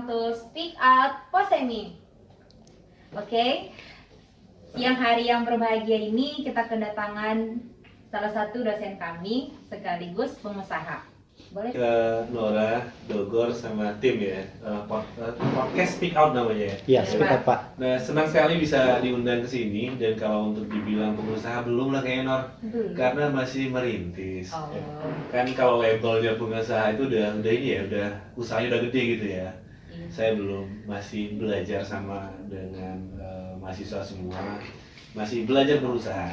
welcome to Speak Out Posemi. Oke, siang hari yang berbahagia ini kita kedatangan salah satu dosen kami sekaligus pengusaha. Boleh? Ke Nora, Dogor, sama tim ya. Podcast Speak Out namanya ya. Iya, Speak Out, Pak. Nah, senang sekali bisa diundang ke sini, dan kalau untuk dibilang pengusaha belum lah kayaknya, Nor. Karena masih merintis. Oh. Kan kalau labelnya pengusaha itu udah ini ya, udah usahanya udah gede gitu ya. Iya. Saya belum, masih belajar sama dengan mahasiswa semua, masih belajar berusaha.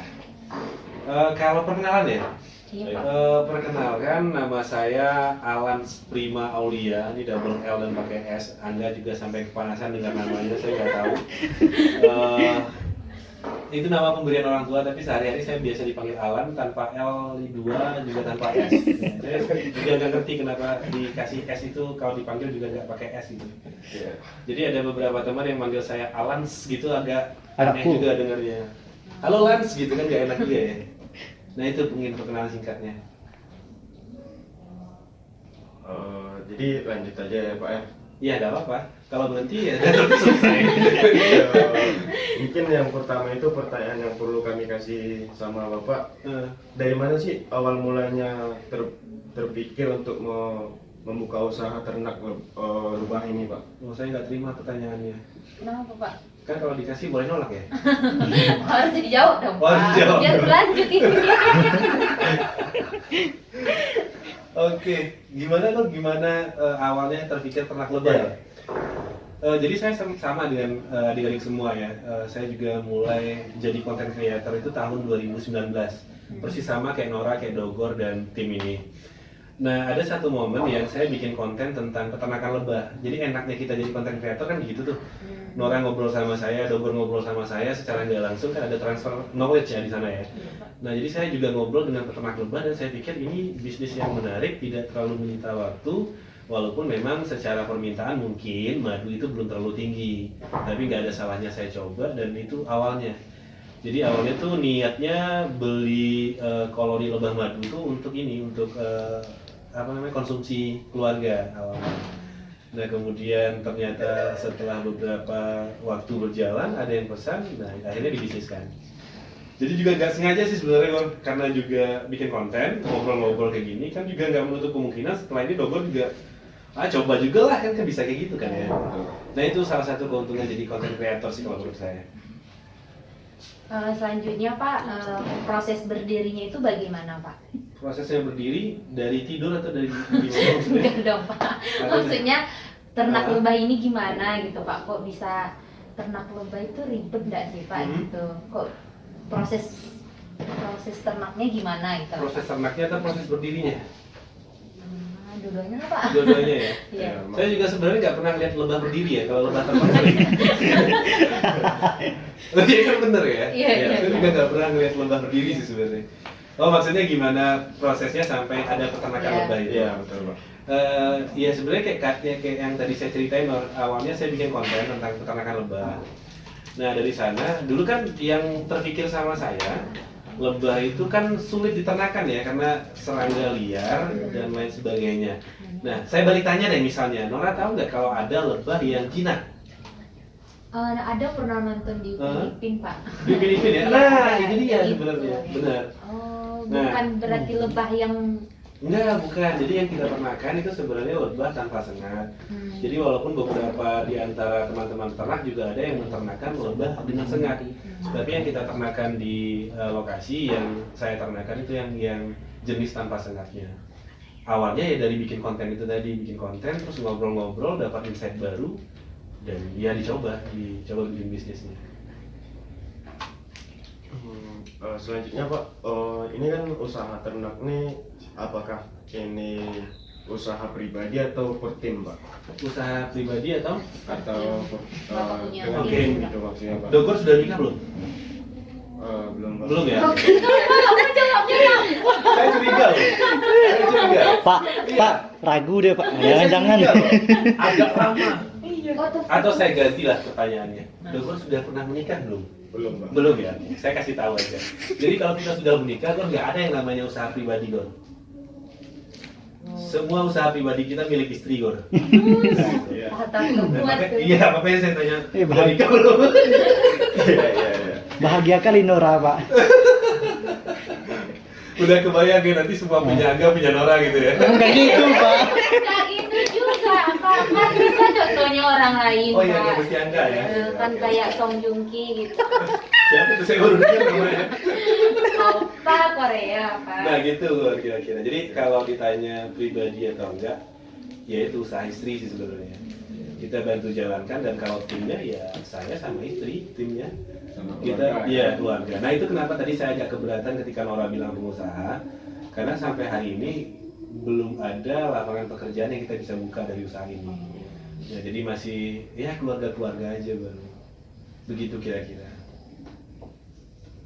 Kalau perkenalan ya, Iya, Pak. perkenalkan, nama saya Alan Prima Aulia, ini double L dan pakai S. Anda juga sampai kepanasan dengar namanya, saya nggak tahu. Itu nama pemberian orang tua, tapi sehari-hari saya biasa dipanggil Alan tanpa L2 juga tanpa S. Saya juga nggak ngerti kenapa dikasih S itu, kalau dipanggil juga nggak pakai S gitu. Jadi ada beberapa teman yang manggil saya Alans gitu, agak aneh Cool juga dengarnya. Halo Lans gitu kan, nggak enak juga ya. Nah itu mungkin perkenalan singkatnya. Jadi lanjut aja ya Pak ya. Iya, nggak apa-apa. Kalau berhenti ya selesai. Mungkin yang pertama itu pertanyaan yang perlu kami kasih sama Bapak. Dari mana sih awal mulanya terpikir untuk membuka usaha ternak lebah ini Pak? Oh, saya nggak terima pertanyaannya. Kenapa, Pak? Kan kalau dikasih boleh nolak ya? Harus dijawab dong, Oh, Pak. dijawab. Biar berlanjut ini. Oke, gimana awalnya terpikir ternak lebah ya? Jadi saya sama dengan adik-adik semua ya. Saya juga mulai jadi content creator itu tahun 2019. Persis sama kayak Nora, kayak Dogor dan tim ini. Nah, ada satu momen yang saya bikin konten tentang peternakan lebah. Jadi enaknya kita jadi content creator kan begitu tuh. Nora ngobrol sama saya, Dogor ngobrol sama saya, secara nggak langsung kan ada transfer knowledge ya di sana ya. Nah, jadi saya juga ngobrol dengan peternak lebah dan saya pikir ini bisnis yang menarik, tidak terlalu menyita waktu, walaupun memang secara permintaan mungkin madu itu belum terlalu tinggi. Tapi nggak ada salahnya saya coba, dan itu awalnya. Jadi awalnya tuh niatnya beli koloni lebah madu itu untuk ini, untuk konsumsi keluarga awalnya. Nah, kemudian ternyata setelah beberapa waktu berjalan ada yang pesan, nah akhirnya dibisniskan. Jadi juga gak sengaja sih sebenarnya, karena juga bikin konten, ngobrol-ngobrol kayak gini kan juga nggak menutup kemungkinan setelah ini Dogor juga coba juga lah, kan bisa kayak gitu kan ya. Nah, itu salah satu keuntungan jadi content creator sih kalau menurut saya. Selanjutnya, Pak, proses berdirinya itu bagaimana, Pak? Prosesnya berdiri dari tidur atau dari Enggak dong, Pak. Maksudnya ternak lebah ini gimana gitu, Pak? Kok bisa ternak lebah itu ribet nggak sih, Pak? Gitu. Kok proses ternaknya gimana gitu? Proses ternaknya atau proses berdirinya? Dua-duanya lah, Pak. Dua-duanya ya? Iya. Saya juga sebenarnya nggak pernah lihat lebah berdiri ya, kalau lebah ternak sering. Iya kan bener ya? Iya. Saya juga nggak pernah ngeliat lebah berdiri sih sebenarnya. Oh, maksudnya gimana prosesnya sampai ada peternakan lebah itu? Iya betul Pak. Ya sebenarnya kayak yang tadi saya ceritain, awalnya saya bikin konten tentang peternakan lebah. Nah, dari sana dulu kan yang terpikir sama saya, lebah itu kan sulit diternakan ya karena serangga liar dan lain sebagainya. Nah, saya balik tanya deh, misalnya Nora tahu nggak kalau ada lebah yang jinak? Ada pernah nonton di Filipina, Pak. Di Filipina ya? Nah, ini dia sebenarnya, benar. Oh, Nah. bukan berarti lebah yang Enggak, bukan. Jadi yang kita ternakan itu sebenarnya lebah tanpa sengat. Jadi walaupun beberapa di antara teman-teman ternak juga ada yang menternakan lebah dengan sengat. Tapi yang kita ternakan di lokasi yang saya ternakan itu yang jenis tanpa sengatnya. Awalnya ya dari bikin konten itu tadi, bikin konten terus ngobrol-ngobrol, dapat insight baru, dan ya dicoba bikin bisnisnya. Selanjutnya Pak, ini kan usaha ternak nih, apakah ini usaha pribadi atau per tim Pak? Usaha pribadi atau Bapak punya dengan tim. tim gitu maksudnya Pak? Dogor sudah nikah belum? Belum Pak. Belum ya? Kamu jawabnya dong. Saya curiga loh. Saya curiga. Pak, ragu deh Pak. Jangan-jangan. Agak lama. Oh, Atau saya gantilah pertanyaannya. Dogor sudah pernah menikah belum? Belum Pak. Belum ya? Saya kasih tahu aja. Jadi kalau kita sudah menikah, kan nggak ada yang namanya usaha pribadi, Gor. Semua usaha pribadi kita milik istri, Gor. Iya. otak Nah, kuat tuh. iya, makanya saya tanya, udah bahagia. nikah belum? Iya. Bahagia kali Nora, Pak. Udah kebayang ya nanti semua punya Angga, punya Nora gitu ya? Enggak gitu, Pak. Nah itu juga, kan bisa contohnya orang lain, Oh iya, Pak. nggak mesti Angga ya? Kan kayak Song Joong Ki gitu. Siapa itu saya baru dengar namanya? Opa Korea, Pak. Nah gitu kira-kira. Jadi kalau ditanya pribadi atau enggak, ya itu usaha istri sih sebenarnya. Kita bantu jalankan, dan kalau timnya ya saya sama istri timnya. Sama Kita keluarga. iya keluarga. Nah itu kenapa tadi saya agak keberatan ketika Nora bilang pengusaha, karena sampai hari ini belum ada lapangan pekerjaan yang kita bisa buka dari usaha ini. Ya, jadi masih ya keluarga-keluarga aja baru. Begitu kira-kira.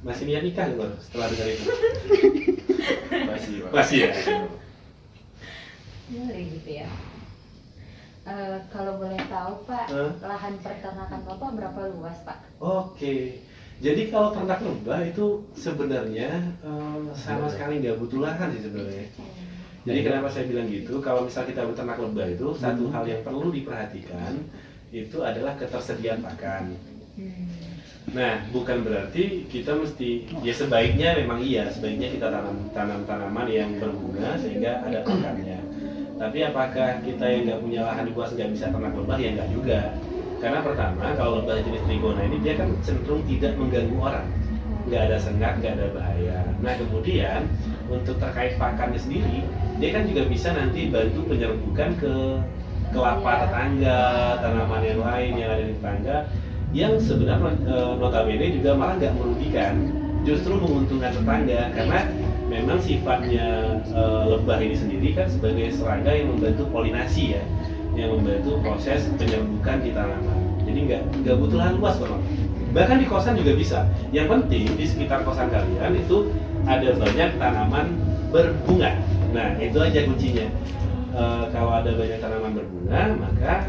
Masih niat nikah nggak setelah dengar itu? Masih, Pak. Masih ya. Boleh gitu ya. Kalau boleh tahu Pak, lahan peternakan Bapak berapa luas Pak? Oke, jadi kalau ternak lebah itu sebenarnya sama sekali nggak butuh lahan sih sebenarnya. Jadi kenapa saya bilang gitu? Kalau misal kita beternak lebah itu satu hal yang perlu diperhatikan itu adalah ketersediaan pakan. Nah, bukan berarti kita mesti ya sebaiknya memang iya, sebaiknya kita tanam tanaman yang berbunga sehingga ada pakannya. Tapi apakah kita yang nggak punya lahan luas nggak bisa ternak lebah? Ya nggak juga. Karena pertama, kalau lebah jenis trigona ini dia kan cenderung tidak mengganggu orang, nggak ada sengat, nggak ada bahaya. Nah kemudian untuk terkait pakannya sendiri, dia kan juga bisa nanti bantu penyerbukan ke kelapa tetangga, tanaman yang lain yang ada di tetangga, yang sebenarnya notabene juga malah nggak merugikan, justru menguntungkan tetangga karena memang sifatnya lebah ini sendiri kan sebagai serangga yang membantu polinasi ya, yang membantu proses penyerbukan di tanaman. Jadi nggak butuh lahan luas Bang. Bahkan di kosan juga bisa. Yang penting di sekitar kosan kalian itu ada banyak tanaman berbunga. Nah itu aja kuncinya. Kalau ada banyak tanaman berbunga maka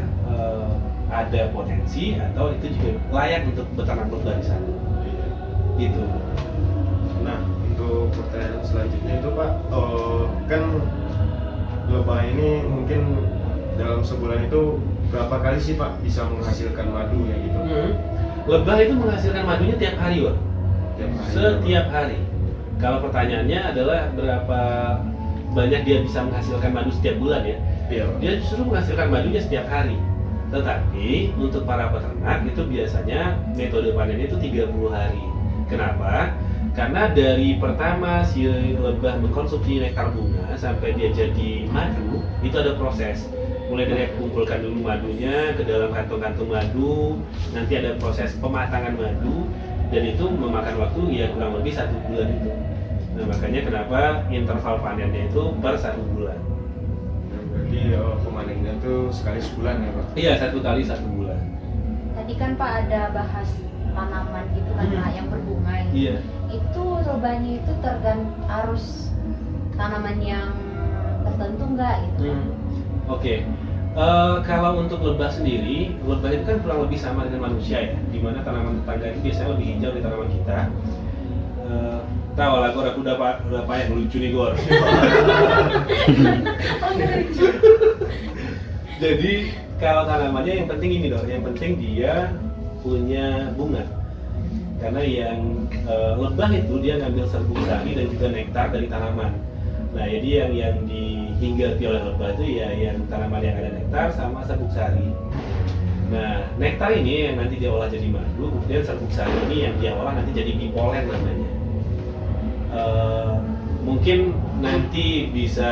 ada potensi atau itu juga layak untuk beternak lebah di sana. Gitu. Nah, untuk pertanyaan selanjutnya itu Pak, kan lebah ini mungkin dalam sebulan itu berapa kali sih Pak bisa menghasilkan madunya gitu? Lebah itu menghasilkan madunya tiap hari, Wak. Tiap hari. Setiap hari. Kalau pertanyaannya adalah berapa banyak dia bisa menghasilkan madu setiap bulan ya? Iya, Pak. Dia justru menghasilkan madunya setiap hari. Tetapi untuk para peternak itu biasanya metode panennya itu 30 hari. Kenapa? Karena dari pertama si lebah mengkonsumsi nektar bunga sampai dia jadi madu, itu ada proses. Mulai dari kumpulkan dulu madunya ke dalam kantong-kantong madu, nanti ada proses pematangan madu, dan itu memakan waktu ya kurang lebih 1 bulan itu. Nah makanya kenapa interval panennya itu per 1 bulan. Berarti pemanennya tuh sekali sebulan ya Pak? Iya, 1 kali 1 bulan. Tadi kan Pak ada bahas tanaman gitu kan Pak, yang berbunga ini. Iya. Itu lebahnya itu harus tanaman yang tertentu nggak gitu? Oke. Kalau untuk lebah sendiri, lebah itu kan kurang lebih sama dengan manusia ya, dimana tanaman tetangga itu biasanya lebih hijau dari tanaman kita. Tahu lah, aku udah payah lucu nih Gor. Jadi kalau tanamannya yang penting ini dong, yang penting dia punya bunga. Karena yang lebah itu dia ngambil serbuk sari dan juga nektar dari tanaman. Nah jadi yang dihinggapi oleh lebah itu ya yang tanaman yang ada nektar sama serbuk sari. Nah nektar ini yang nanti dia olah jadi madu, kemudian serbuk sari ini yang dia olah nanti jadi bipolen namanya. Mungkin nanti bisa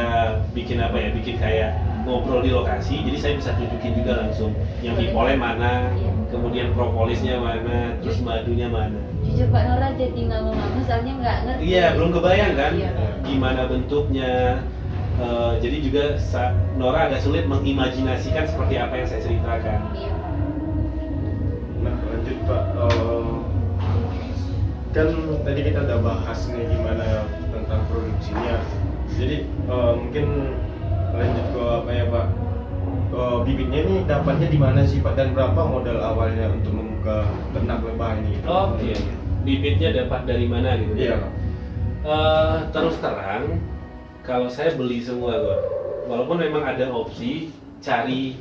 bikin apa ya, bikin kayak ngobrol di lokasi, jadi saya bisa tunjukin juga langsung yang bipolen mana, kemudian propolisnya mana, terus madunya mana. Jujur Pak Nora jadi nggak mau ngomong soalnya nggak ngerti. Iya, belum kebayang kan Iya. gimana bentuknya. Jadi juga Nora agak sulit mengimajinasikan seperti apa yang saya ceritakan. Iya Pak. Nah lanjut Pak, kan tadi kita udah bahas nih gimana tentang produksinya. Jadi mungkin lanjut ke apa ya Pak? Bibitnya ini dapatnya di mana sih Pak, dan berapa modal awalnya untuk membuka ternak lebah ini? Oke, bibitnya dapat dari mana gitu? Iya Pak. Terus terang, kalau saya beli semua kok. Walaupun memang ada opsi cari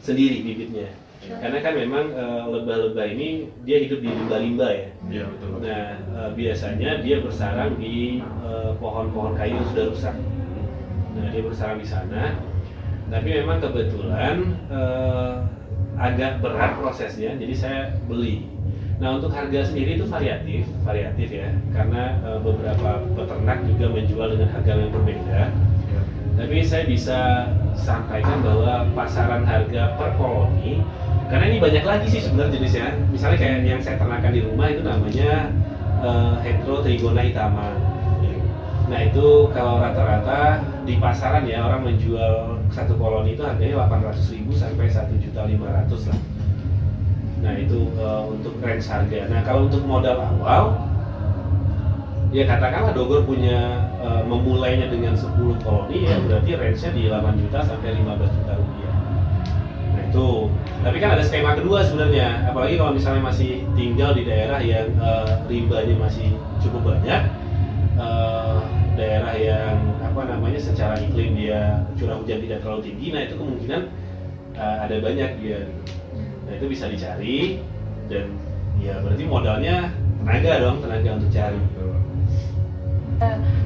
sendiri bibitnya. Karena kan memang lebah-lebah ini dia hidup di limba-limba ya. Iya betul. Nah, biasanya dia bersarang di pohon-pohon kayu yang sudah rusak. Nah, dia bersarang di sana. Tapi memang kebetulan agak berat prosesnya, jadi saya beli. Nah, untuk harga sendiri itu variatif ya, karena beberapa peternak juga menjual dengan harga yang berbeda. Tapi saya bisa sampaikan bahwa pasaran harga per koloni, karena ini banyak lagi sih sebenarnya jenisnya. Misalnya kayak yang saya ternakan di rumah itu namanya Heterotrigona hitama. Nah itu kalau rata-rata di pasaran ya orang menjual satu koloni itu harganya 800.000 sampai 1.500.000 lah. Nah itu untuk range harga. Nah kalau untuk modal awal, ya katakanlah Dogor punya memulainya dengan 10 koloni ya berarti range-nya di 8 juta sampai 15 juta rupiah. Nah itu, tapi kan ada skema kedua sebenarnya, apalagi kalau misalnya masih tinggal di daerah yang rimbanya masih cukup banyak, daerah yang secara iklim dia curah hujan tidak terlalu tinggi, nah itu kemungkinan ada banyak dia. Nah itu bisa dicari dan ya berarti modalnya tenaga untuk cari.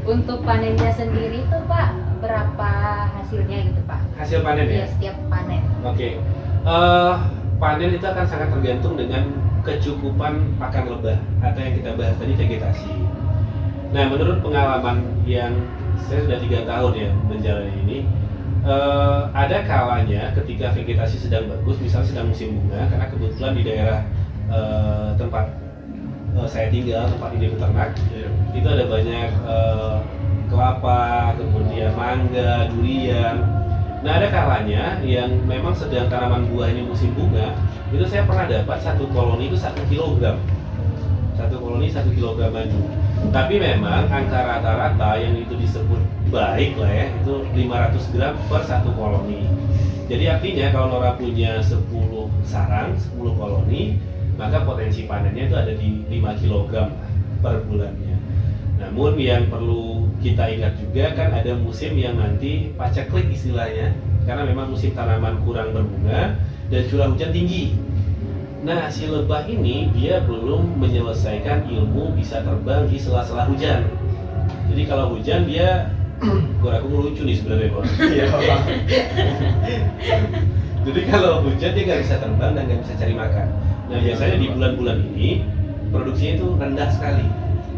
Untuk panennya sendiri tuh Pak, berapa hasilnya gitu Pak? Hasil panen ya? Iya, setiap panen. Oke. Panen itu akan sangat tergantung dengan kecukupan pakan lebah atau yang kita bahas tadi vegetasi. Nah, menurut pengalaman yang saya sudah 3 tahun ya menjalani ini, ada kalanya ketika vegetasi sedang bagus, misalnya sedang musim bunga, karena kebetulan di daerah tempat saya tinggal, tempat ini beternak, itu ada banyak kelapa, kemudian mangga, durian. Nah ada kalanya yang memang sedang tanaman buahnya musim bunga, itu saya pernah dapat satu koloni itu 1 kilogram. Satu koloni 1 kilogram madu. Tapi memang angka rata-rata yang itu disebut baik lah ya, itu 500 gram per satu koloni. Jadi artinya kalau Nora punya 10 sarang, 10 koloni, maka potensi panennya itu ada di 5 kg per bulannya. Namun yang perlu kita ingat juga kan ada musim yang nanti paceklik istilahnya, karena memang musim tanaman kurang berbunga dan curah hujan tinggi. Nah si lebah ini dia belum menyelesaikan ilmu bisa terbang di sela-sela hujan. Jadi kalau hujan dia aku lucu nih sebenarnya Bos. Jadi kalau hujan dia nggak bisa terbang dan nggak bisa cari makan. Nah biasanya di bulan-bulan ini produksinya itu rendah sekali,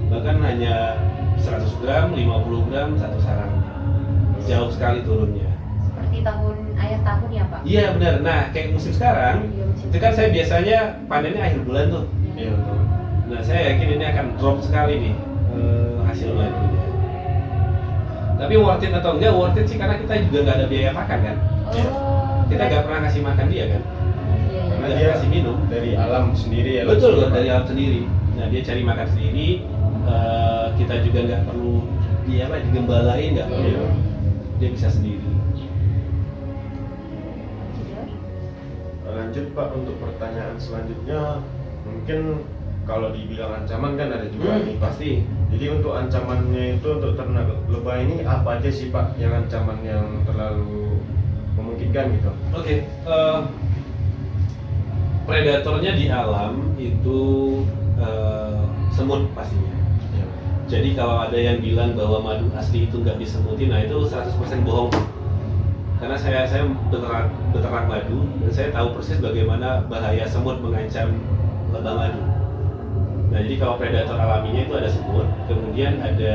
bahkan hanya 100 gram, 50 gram satu sarang, jauh sekali turunnya. Seperti akhir tahun ya Pak? Iya benar. Nah kayak musim sekarang, itu kan saya biasanya panennya akhir bulan tuh. Iya betul. Nah saya yakin ini akan drop sekali nih hasil madunya. Tapi worth it atau enggak worth it sih, karena kita juga nggak ada biaya makan kan. Kita nggak pernah kasih makan dia kan. Karena Nggak dia kasih minum. dari alam sendiri ya. Betul, langsung. dari alam sendiri. Nah dia cari makan sendiri, kita juga nggak perlu dia digembalain, nggak perlu, dia bisa sendiri. Lanjut Pak, untuk pertanyaan selanjutnya, mungkin kalau dibilang ancaman kan ada juga nih pasti. Jadi untuk ancamannya itu untuk ternak lebah ini apa aja sih Pak yang ancaman yang terlalu memungkinkan gitu? Oke, predatornya di alam itu semut pastinya. Ya. Jadi kalau ada yang bilang bahwa madu asli itu nggak disemutin, nah itu 100% bohong. Karena saya beternak madu dan saya tahu persis bagaimana bahaya semut mengancam lebah madu. Nah jadi kalau predator alaminya itu ada semut, kemudian ada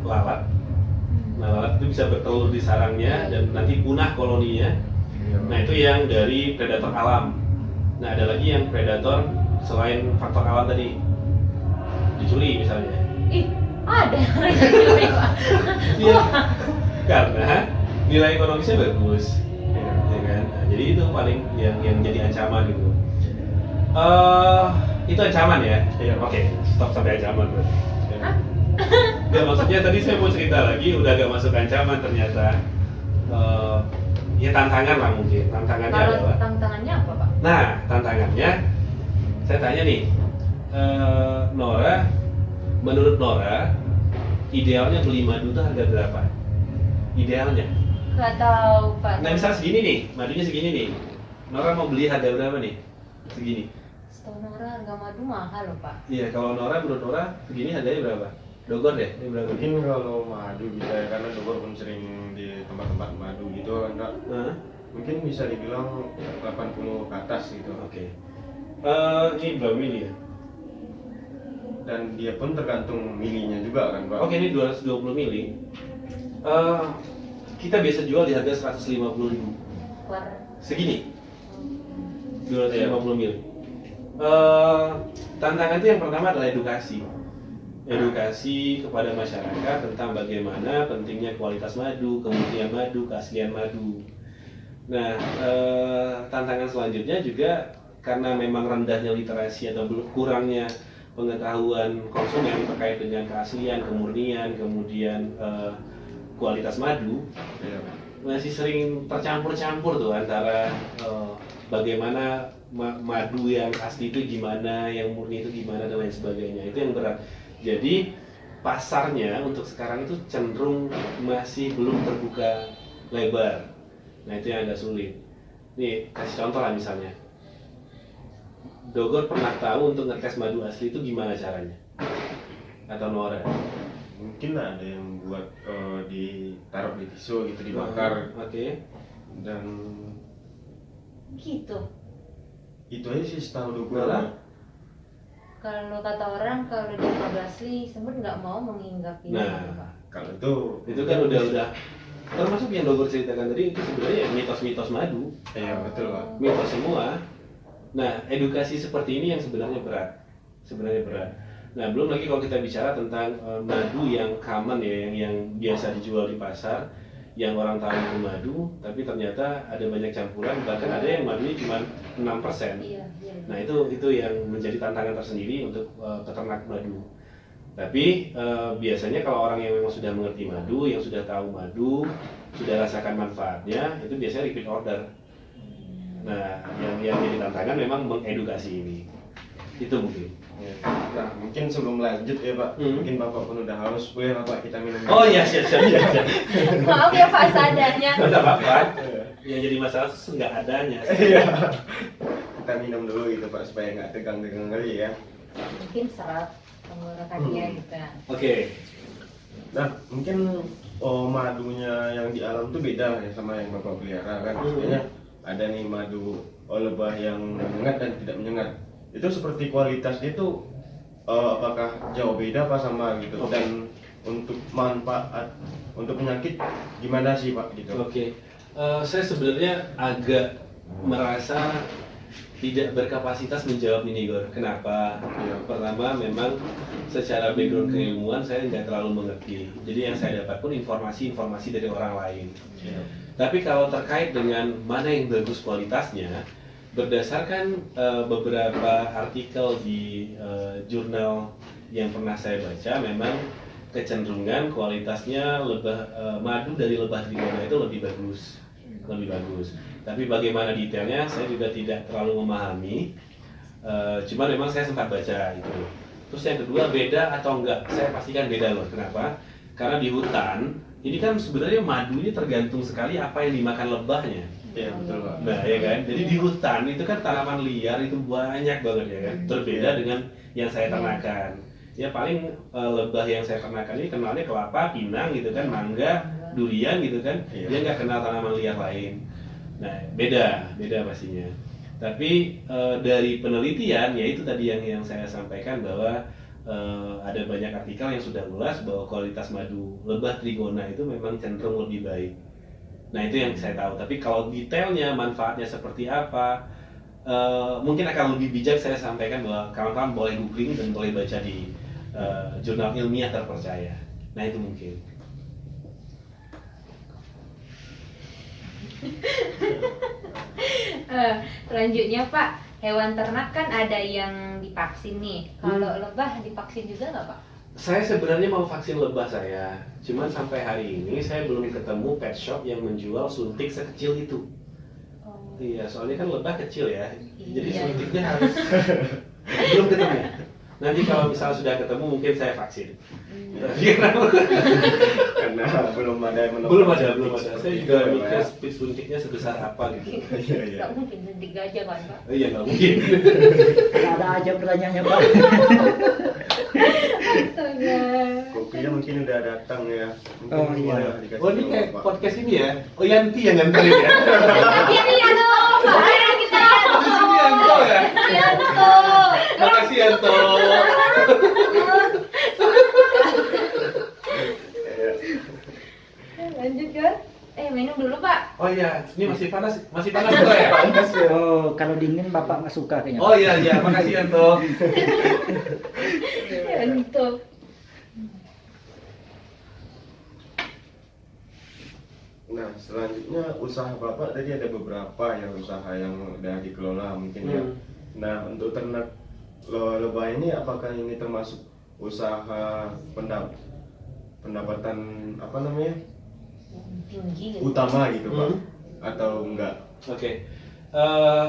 lalat. Nah lalat itu bisa bertelur di sarangnya dan nanti punah koloninya. Nah itu yang dari predator alam. Nah ada lagi yang predator selain faktor alam tadi, dicuri misalnya. Ih, ada yang dicuri Pak. Iya. Karena nilai ekonomisnya bagus, ya kan? Nah, jadi itu paling yang jadi ancaman gitu. Itu ancaman ya? Iya. Oke, stop sampai ancaman berarti. Nggak, maksudnya tadi saya mau cerita lagi, udah agak masuk ancaman ternyata. Ya tantangan lah mungkin. Tantangannya Kalau adalah. tantangannya apa Pak? Nah, tantangannya, saya tanya nih, Nora, menurut Nora, idealnya beli madu itu harga berapa? Idealnya? Nggak tahu Pak. Nah, misal segini nih, madunya segini nih. Nora mau beli harga berapa nih? Segini. Setahu Nora harga madu mahal loh Pak. Iya, kalau Nora menurut Nora segini harganya berapa? Dogor deh, ini berapa? Mungkin kalau madu bisa ya, karena Dogor pun sering di tempat-tempat madu gitu kan Kak. Hah? Mungkin bisa dibilang 80 ke atas gitu. Oke. Ini berapa mili ya? Dan dia pun tergantung milinya juga kan Pak. Oke, ini 220 mili. Kita biasa jual di harga 150.000. Per Segini. 250 mili. Tantangan itu yang pertama adalah edukasi. Edukasi kepada masyarakat tentang bagaimana pentingnya kualitas madu, kemurnian madu, keaslian madu. Nah, tantangan selanjutnya juga karena memang rendahnya literasi atau kurangnya pengetahuan konsumen terkait dengan keaslian, kemurnian, kemudian kualitas madu, Iya. masih sering tercampur-campur tuh antara bagaimana madu yang asli itu gimana, yang murni itu gimana dan lain sebagainya. Itu yang berat. Jadi pasarnya untuk sekarang itu cenderung masih belum terbuka lebar. Nah itu yang agak sulit. Nih kasih contoh lah misalnya. Dogor pernah tahu untuk ngetes madu asli itu gimana caranya? Atau Nora? Mungkin ada yang buat ditaruh di tisu gitu dibakar Oke. dan gitu. itu aja sih setahu Dogor. Malah? Kalau kata orang kalau dia madu asli semut nggak mau menginggapi Nah, Pak. Kalau itu kan udah termasuk yang Dogor ceritakan tadi itu sebenarnya mitos-mitos madu. iya betul Pak. Mitos semua. Nah, edukasi seperti ini yang sebenarnya berat. Nah, belum lagi kalau kita bicara tentang madu yang common ya, yang biasa dijual di pasar, yang orang tahu itu madu, tapi ternyata ada banyak campuran, bahkan ada yang madunya cuma 6%. Iya, iya. Nah, itu yang menjadi tantangan tersendiri untuk peternak madu. Tapi biasanya kalau orang yang memang sudah mengerti madu, yang sudah tahu madu, sudah rasakan manfaatnya, itu biasanya repeat order. Nah, yang jadi tantangan memang mengedukasi ini. Itu mungkin. Ya. Nah mungkin sebelum lanjut ya Pak, mungkin Bapak pun udah haus, boleh nggak Pak kita minum? Oh iya, siap. Maaf ya Pak seadanya. Tidak apa-apa. Yang jadi masalah itu nggak adanya. Iya. Kita minum dulu gitu Pak supaya nggak tegang-tegang kali ya. Mungkin serat tenggorokannya gitu. Oke. Nah mungkin madunya yang di alam tuh beda ya sama yang Bapak pelihara kan. Maksudnya ada nih madu lebah yang menyengat dan tidak menyengat. Itu seperti kualitasnya itu apakah jauh beda apa sama gitu? Dan untuk manfaat untuk penyakit gimana sih Pak gitu? Oke. Saya sebenarnya agak merasa tidak berkapasitas menjawab ini Gor. Kenapa? Pertama memang secara background keilmuan saya nggak terlalu mengerti. Jadi yang saya dapat pun informasi dari orang lain. Tapi kalau terkait dengan mana yang bagus kualitasnya, berdasarkan beberapa artikel di jurnal yang pernah saya baca, memang kecenderungan kualitasnya madu dari lebah trigona itu lebih bagus. Tapi bagaimana detailnya saya juga tidak terlalu memahami. Cuma memang saya sempat baca itu. Terus yang kedua, beda atau enggak? Saya pastikan beda loh. Kenapa? Karena di hutan ini kan sebenarnya madu ini tergantung sekali apa yang dimakan lebahnya. Iya betul Pak. Nah ya kan, jadi di hutan itu kan tanaman liar itu banyak banget ya kan. Berbeda dengan yang saya ternakan. Ya paling lebah yang saya ternakan ini kenalnya kelapa, pinang gitu kan, mangga, durian gitu kan. Dia nggak kenal tanaman liar lain. Nah beda pastinya. Tapi dari penelitian ya itu tadi yang saya sampaikan bahwa ada banyak artikel yang sudah ulas bahwa kualitas madu lebah trigona itu memang cenderung lebih baik. Nah itu yang saya tahu, tapi kalau detailnya, manfaatnya seperti apa, mungkin akan lebih bijak saya sampaikan bahwa kawan-kawan boleh googling dan boleh baca di jurnal ilmiah terpercaya. Nah itu mungkin. Selanjutnya Pak, hewan ternak kan ada yang divaksin nih. Kalau lebah divaksin juga nggak Pak? Saya sebenarnya mau vaksin lebah saya, cuman sampai hari ini saya belum ketemu pet shop yang menjual suntik sekecil itu. Iya, soalnya kan lebah kecil ya, jadi suntiknya harus belum ketemu. Nanti kalau misalnya sudah ketemu mungkin saya vaksin. Kan karena belum ada yang Belum ada. Saya juga Iya, mikir Pak. speed suntiknya sebesar apa gitu. Nggak mungkin suntik gajah kan Pak. Iya nggak mungkin. Ada aja pertanyaannya Pak. Astaga. Kopinya mungkin udah datang ya. Mungkin Oh, iya. udah dikasih Oh ini tahu, kayak Pak. podcast ini ya. Oh Yanti yang nganterin ya. Iya dong, ayo kita. Di sini Yanto ya. Iya tuh. Makasih Yanto. Iya. Lanjut kan? Minum dulu Pak. Oh iya, ini masih panas juga ya? Panas ya. Oh, kalau dingin Bapak nggak suka kayaknya. Oh iya, makasih Yanto. Untuk Nah, selanjutnya usaha Bapak tadi ada beberapa yang usaha yang udah dikelola mungkin ya. Nah, untuk ternak lebah ini apakah ini termasuk usaha pendapatan apa namanya? tinggi gitu. Utama gitu, Pak? Atau enggak? Oke.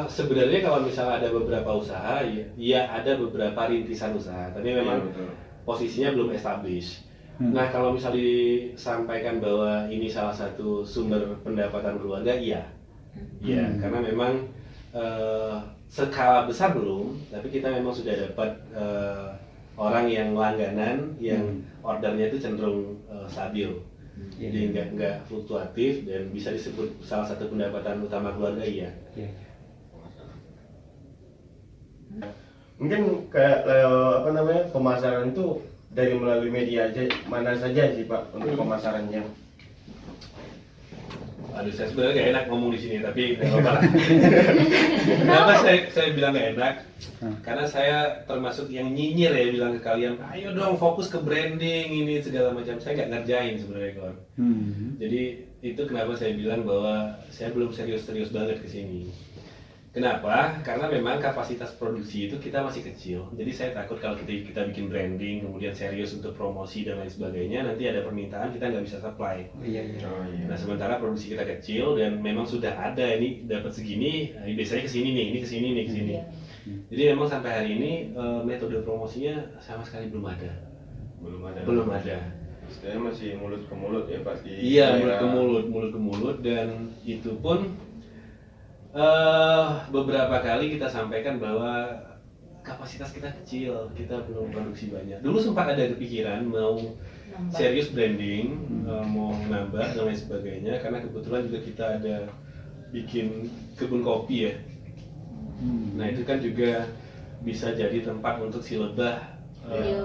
Sebenarnya kalau misalnya ada beberapa usaha, ya ada beberapa rintisan usaha, tapi memang Iya, betul. posisinya belum established. Nah, kalau misalnya disampaikan bahwa ini salah satu sumber pendapatan keluarga, iya. Iya, karena memang skala besar belum, tapi kita memang sudah dapat orang yang langganan, yang ordernya itu cenderung stabil. Jadi nggak fluktuatif dan bisa disebut salah satu pendapatan utama keluarga, iya. Mungkin kayak apa namanya pemasaran itu dari melalui media aja mana saja sih Pak untuk pemasarannya? Aduh, saya sebenarnya nggak enak ngomong di sini, tapi nggak apa-apa. Kenapa saya bilang nggak enak? Karena saya termasuk yang nyinyir ya, bilang ke kalian, ayo dong fokus ke branding ini segala macam. Saya nggak ngerjain sebenarnya kawan. Jadi itu kenapa saya bilang bahwa saya belum serius-serius banget ke sini. Kenapa? Karena memang kapasitas produksi itu kita masih kecil. Jadi saya takut kalau kita bikin branding, kemudian serius untuk promosi dan lain sebagainya, nanti ada permintaan kita nggak bisa supply. Iya. Oh, iya. Nah sementara produksi kita kecil dan memang sudah ada ini dapat segini, biasanya kesini nih, ini kesini nih, kesini. Jadi memang sampai hari ini metode promosinya sama sekali belum ada. Belum ada. Istilahnya masih mulut ke mulut ya Pak di Iya, mulut daerah. ke mulut dan itu pun beberapa kali kita sampaikan bahwa kapasitas kita kecil, kita belum produksi banyak. Dulu sempat ada kepikiran mau serius branding, mau nambah dan lain sebagainya, karena kebetulan juga kita ada bikin kebun kopi ya. Nah itu kan juga bisa jadi tempat untuk si lebah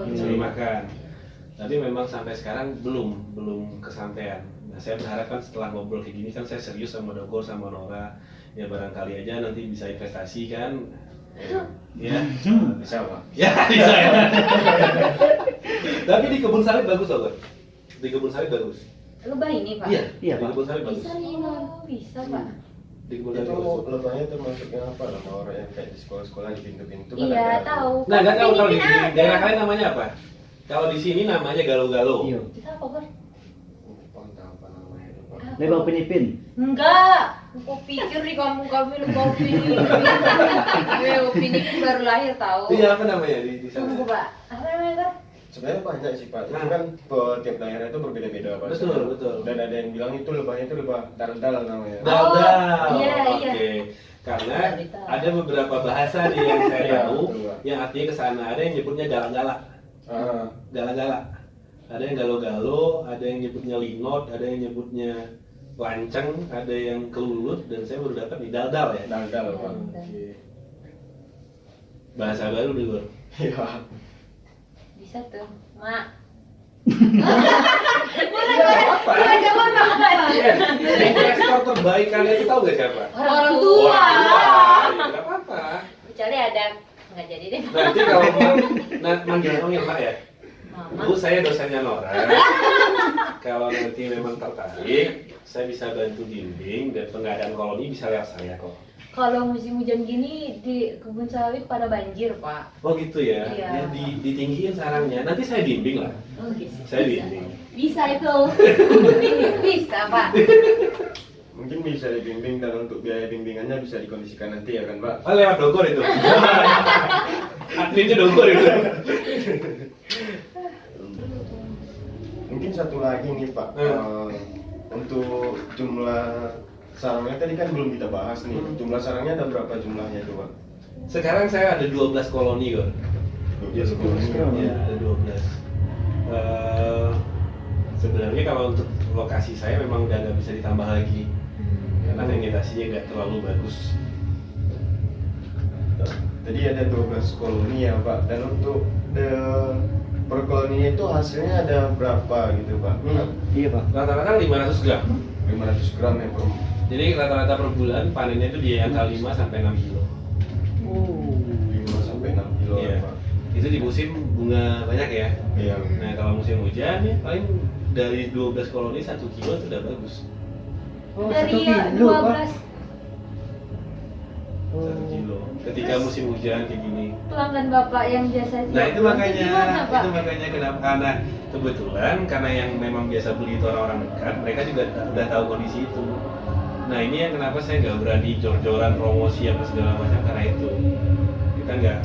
mencari makan. Tapi memang sampai sekarang belum kesampaian. Nah saya berharap kan setelah ngobrol kayak gini kan saya serius sama Dogor sama Nora, ya barangkali aja nanti bisa investasi kan. Ya, Bisa Pak. ya bisa ya. Tapi di kebun sawit bagus loh, Bang. Di kebun sawit bagus. Lebah ini Pak. Iya, di Pak. kebun sawit bagus. Bisa nih bisa Pak. Di kebun sawit Itu bagus. lebahnya termasuknya apa lah orang yang kayak di sekolah-sekolah di pintu-pintu kan Iya ada. tahu. Nah, nggak tahu kalau di Filipina ada. daerah kalian namanya apa? Kalau di sini namanya galo-galo. Iya. Kita apa Bor? Lupa entah apa namanya itu Pak. Lebah Pinipin. Enggak. Kok pikir nih kamu lupa opini. Opini kan baru lahir tahu. Iya, apa namanya di sana? Tunggu Pak. Apa namanya Pak? Sebenarnya banyak sih Pak. Itu Nah. kan tiap daerah itu berbeda-beda Pak. Betul. Dan ada yang bilang itu lebahnya itu lebah dal-dal namanya. Dal-dal. iya, iya. Oke. Karena Dal-dal. ada beberapa bahasa nih yang saya Iya, tahu betul, Pak. yang artinya ke sana. Ada yang nyebutnya galak-galak. Ah, Galak-galak. Ada yang galo-galo, ada yang nyebutnya linot, ada yang nyebutnya lanceng, ada yang kelulut, dan saya baru dapat nih dal-dal ya. dal-dal Pak. Oke. Bahasa baru nih Bor. Iya. Bisa tuh. Mak. Apa? Investor terbaik kalian itu tahu gak siapa? Orang tua. Wah, ya nggak apa-apa. Kecuali ada nggak jadi deh. Nanti kalau mau manggil Mak ya. Mama. Bu, saya dosennya Nora. Kalau nanti memang tertarik, saya bisa bantu bimbing dan pengadaan koloni bisa lewat saya kok. Kalau musim hujan gini di kebun sawit pada banjir Pak. Oh gitu ya? Iya. Ya ditinggiin sarangnya. Nanti saya bimbing lah. Oh gitu. Saya bimbing. Bisa itu. Bisa Pak. Mungkin bisa dibimbing dan untuk biaya bimbingannya bisa dikondisikan nanti ya kan Pak. Oh, lewat Dogor itu. Adminnya Dogor itu. Mungkin satu lagi nih Pak. Untuk jumlah sarangnya tadi kan belum kita bahas nih. Jumlah sarangnya ada berapa jumlahnya itu Pak? Sekarang saya ada 12 koloni kok. 12 koloni. Ya, ada 12. Sebenarnya kalau untuk lokasi saya memang udah nggak bisa ditambah lagi karena vegetasinya nggak terlalu bagus. Jadi ada 12 koloni ya Pak. Dan untuk per koloninya itu hasilnya ada berapa gitu Pak? Iya Pak. Rata-rata 500 gram. 500 gram ya per. Jadi rata-rata per bulan panennya itu di angka 5 sampai 6 kilo. 5 sampai 6 kilo Iya. Pak. Itu di musim bunga banyak ya. Iya. Nah kalau musim hujan ya paling dari 12 koloni 1 kilo itu udah bagus. Oh, Dari 1 kilo Pak. 12 1 kilo. Ketika musim hujan kayak gini. pelanggan bapak yang biasa Nah itu jual makanya, gimana, Pak? itu makanya kenapa? Karena kebetulan karena yang memang biasa beli itu orang-orang dekat, mereka juga udah tahu kondisi itu. Nah ini yang kenapa saya nggak berani jor-joran promosi apa segala macam karena itu. Kita nggak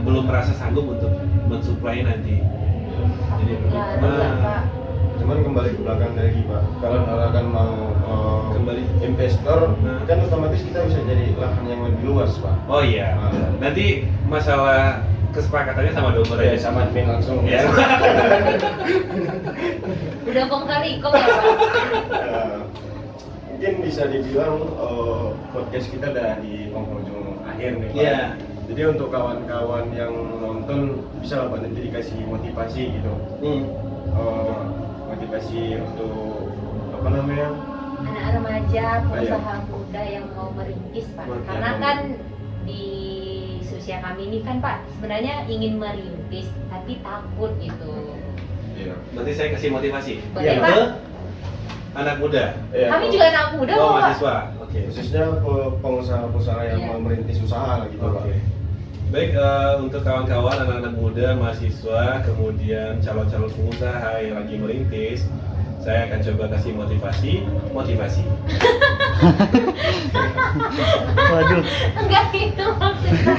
belum merasa sanggup untuk mensuplai nanti. Jadi Alhamdulillah, Pak. Cuman kembali ke belakang lagi Pak. Kalau akan mau Kembali. investor, kan otomatis kita bisa jadi lahan yang lebih luas Pak. Oh iya, nanti masalah kesepakatannya sama dokter Ya aja. sama admin langsung. Ya. Udah kongkar ikong ya, Pak? Mungkin bisa dibilang podcast kita udah di penghujung akhir nih Pak. Iya. Jadi untuk kawan-kawan yang nonton bisa lah Pak nanti dikasih motivasi gitu. Motivasi untuk apa namanya? Anak remaja, pengusaha muda yang mau merintis, Pak. Oke. Karena kan di sosial kami ini kan, Pak, sebenarnya ingin merintis tapi takut gitu. Iya. Nanti saya kasih motivasi. Boleh, Iya. Pak? Ke anak muda. Iya, Kami Pak. juga anak muda, Oh kok, Pak. mahasiswa. Oke. Khususnya pengusaha-pengusaha yang Iya. mau merintis usaha lah gitu Pak. Oke. Baik, untuk kawan-kawan anak-anak muda, mahasiswa, kemudian calon-calon pengusaha yang lagi merintis, saya akan coba kasih motivasi. Waduh. Enggak itu maksudnya.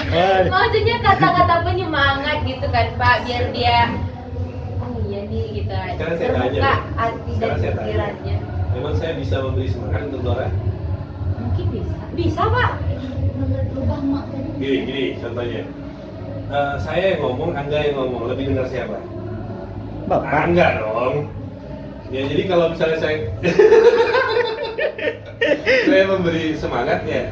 Waduh. Maksudnya kata-kata penyemangat gitu kan, Pak, biar dia oh iya nih gitu aja. Sekarang saya tanya, Terbuka Pak. hati dan Sekarang saya tanya. pikirannya. Memang saya bisa memberi semangat untuk Dora? Mungkin bisa. Bisa, Pak. Menurut lubang mak tadi. Gini, contohnya. Saya yang ngomong, Angga yang ngomong. Lebih dengar siapa? Bapak. Angga dong. Ya jadi kalau misalnya saya memberi semangat ya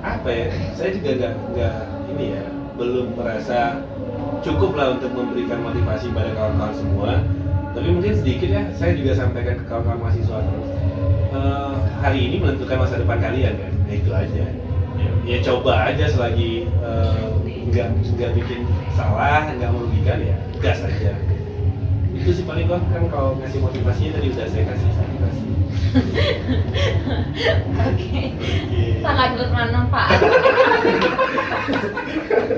apa ya? Saya juga nggak ini ya, belum merasa cukup lah untuk memberikan motivasi pada kawan-kawan semua. Tapi mungkin sedikit ya, saya juga sampaikan ke kawan-kawan mahasiswa terus. Hari ini menentukan masa depan kalian kan, nah, itu aja. Ya coba aja selagi nggak bikin salah, nggak merugikan ya gas aja. Itu sih paling kan kalau ngasih motivasinya tadi udah saya kasih motivasi. Oke. Sangat bermanfaat.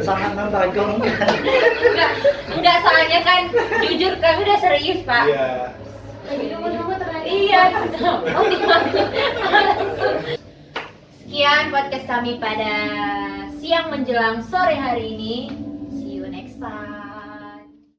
Sangat membangun. Enggak, soalnya kan jujur kami udah serius, Pak. Iya. Lagi nunggu terakhir. Iya, oh langsung. Sekian podcast kami pada siang menjelang sore hari ini. See you next time.